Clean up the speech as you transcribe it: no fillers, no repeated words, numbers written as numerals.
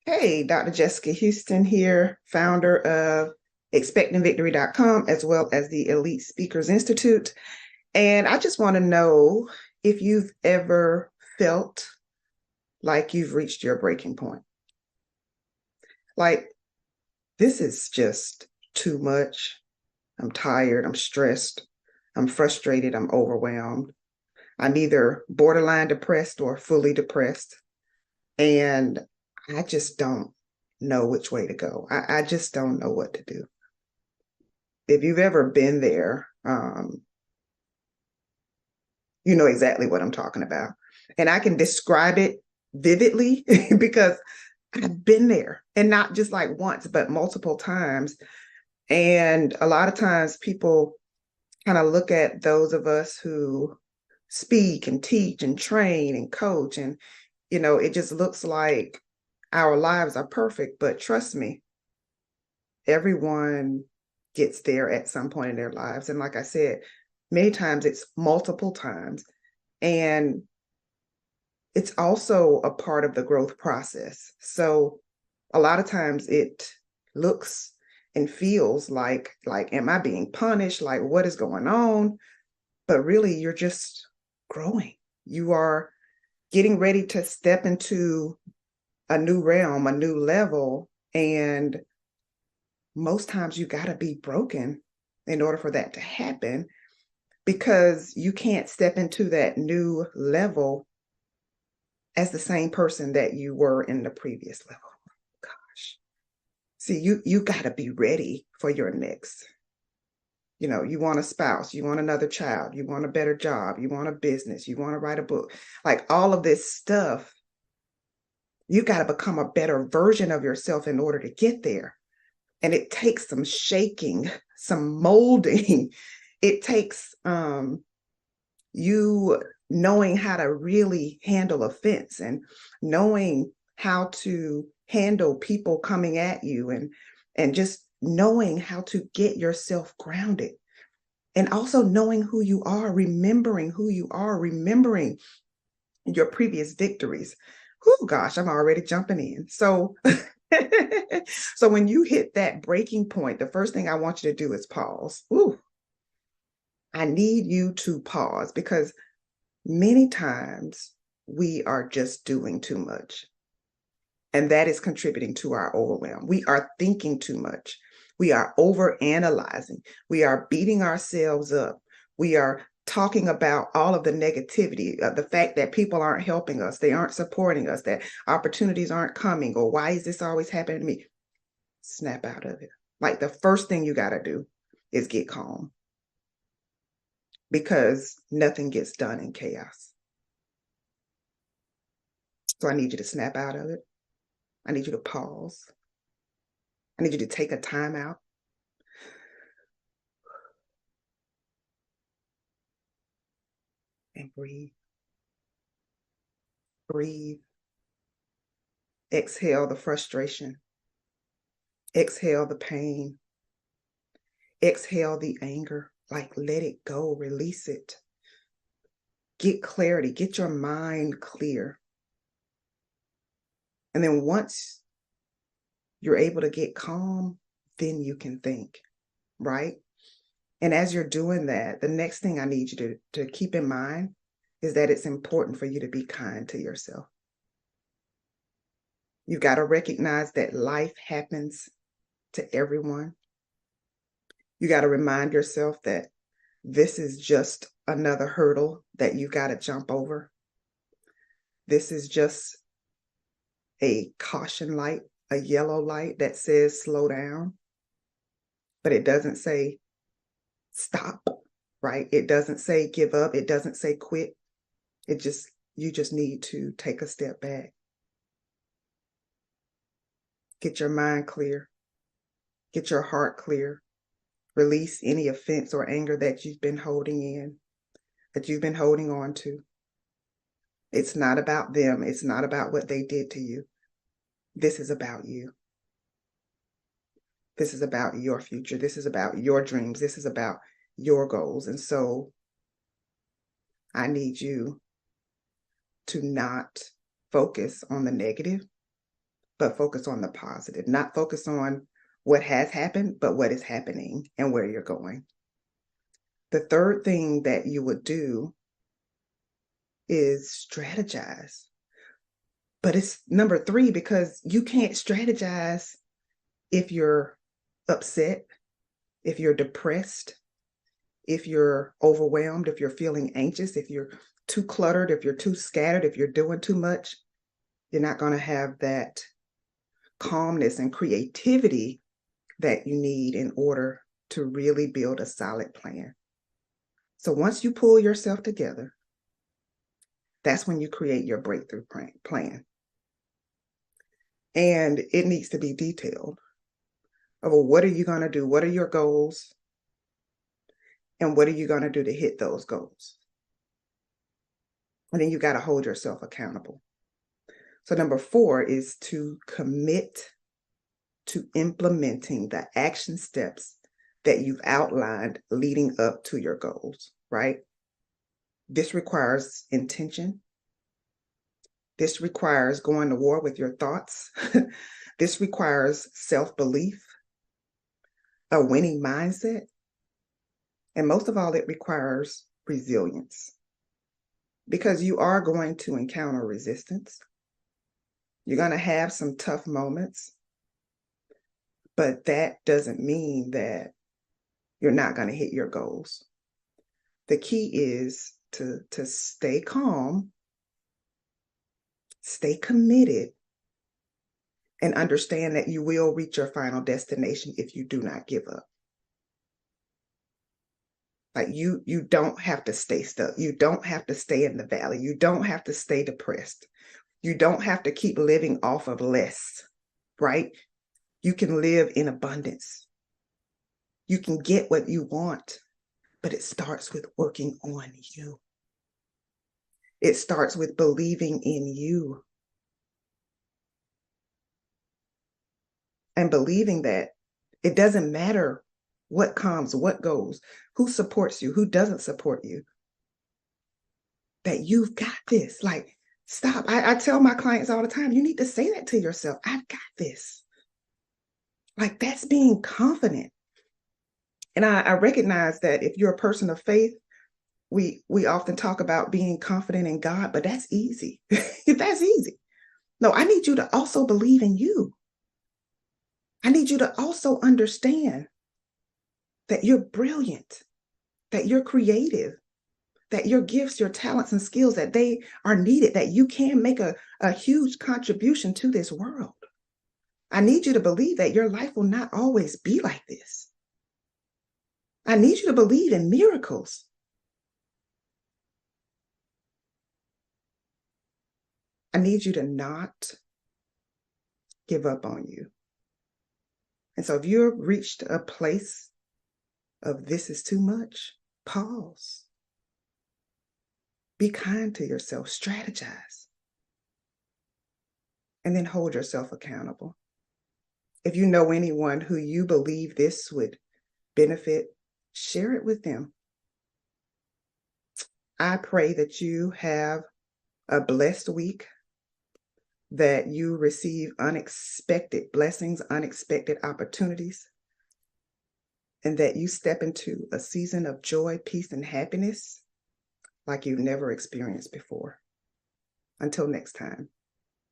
Hey, Dr. Jessica Houston here, founder of expectingvictory.com as well as the Elite Speakers Institute. And I just want to know if you've ever felt like you've reached your breaking point. Like, this is just too much. I'm tired, I'm stressed, I'm frustrated, I'm overwhelmed. I'm either borderline depressed or fully depressed. And I just don't know which way to go. I just don't know what to do. If you've ever been there, you know exactly what I'm talking about. And I can describe it vividly because I've been there, and not just like once, but multiple times. And a lot of times people kind of look at those of us who speak and teach and train and coach, and, it just looks like our lives are perfect. But trust me, everyone gets there at some point in their lives. And like I said, many times it's multiple times. And it's also a part of the growth process. So a lot of times it looks and feels like, am I being punished? Like, what is going on? But really, you're just growing. You are getting ready to step into a new realm, a new level. And most times you got to be broken in order for that to happen, because you can't step into that new level as the same person that you were in the previous level. Gosh. See, you got to be ready for your next. You want a spouse, you want another child, you want a better job, you want a business, you want to write a book. Like all of this stuff, you got to become a better version of yourself in order to get there. And it takes some shaking, some molding. It takes you knowing how to really handle offense, and knowing how to handle people coming at you, and just knowing how to get yourself grounded, and also knowing who you are, remembering who you are, remembering your previous victories. Oh gosh, I'm already jumping in. So so when you hit that breaking point, the first thing I want you to do is pause. Ooh, I need you to pause, because many times we are just doing too much. And that is contributing to our overwhelm. We are thinking too much. We are over analyzing. We are beating ourselves up. We are talking about all of the negativity, the fact that people aren't helping us, they aren't supporting us, that opportunities aren't coming, or why is this always happening to me? Snap out of it. Like, the first thing you got to do is get calm, because nothing gets done in chaos. So I need you to snap out of it. I need you to pause. I need you to take a time out. And breathe. Breathe. Exhale the frustration. Exhale the pain. Exhale the anger. Like, let it go, release it. Get clarity, get your mind clear. And then once you're able to get calm, then you can think, right? And as you're doing that, the next thing I need you to keep in mind is that it's important for you to be kind to yourself. You've got to recognize that life happens to everyone. You got to remind yourself that this is just another hurdle that you got to jump over. This is just a caution light, a yellow light that says slow down, but it doesn't say stop, right? It doesn't say give up. It doesn't say quit. You just need to take a step back. Get your mind clear. Get your heart clear. Release any offense or anger that you've been holding in, that you've been holding on to. It's not about them. It's not about what they did to you. This is about you. This is about your future. This is about your dreams. This is about your goals. And so I need you to not focus on the negative, but focus on the positive, not focus on what has happened, but what is happening and where you're going. The third thing that you would do is strategize. But it's number 3 because you can't strategize if you're upset, if you're depressed, if you're overwhelmed, if you're feeling anxious, if you're too cluttered, if you're too scattered, if you're doing too much. You're not going to have that calmness and creativity that you need in order to really build a solid plan. So once you pull yourself together, that's when you create your breakthrough plan. And it needs to be detailed. Well, what are you going to do? What are your goals? And what are you going to do to hit those goals? And then you got to hold yourself accountable. So number 4 is to commit to implementing the action steps that you've outlined leading up to your goals, right? This requires intention. This requires going to war with your thoughts. This requires self-belief, a winning mindset. And most of all, it requires resilience, because you are going to encounter resistance. You're going to have some tough moments, but that doesn't mean that you're not going to hit your goals. The key is to stay calm, stay committed, and understand that you will reach your final destination if you do not give up. Like you don't have to stay stuck. You don't have to stay in the valley. You don't have to stay depressed. You don't have to keep living off of less, right? You can live in abundance. You can get what you want, but it starts with working on you. It starts with believing in you. And believing that it doesn't matter what comes, what goes, who supports you, who doesn't support you, that you've got this. Like, stop. I tell my clients all the time, you need to say that to yourself. I've got this. Like, that's being confident. And I recognize that if you're a person of faith, we often talk about being confident in God, but that's easy. That's easy. No, I need you to also believe in you. I need you to also understand that you're brilliant, that you're creative, that your gifts, your talents and skills, that they are needed, that you can make a huge contribution to this world. I need you to believe that your life will not always be like this. I need you to believe in miracles. I need you to not give up on you. And so if you've reached a place of this is too much, pause. Be kind to yourself, strategize, and then hold yourself accountable. If you know anyone who you believe this would benefit, share it with them. I pray that you have a blessed week, that you receive unexpected blessings, unexpected opportunities, and that you step into a season of joy, peace, and happiness like you've never experienced before. Until next time.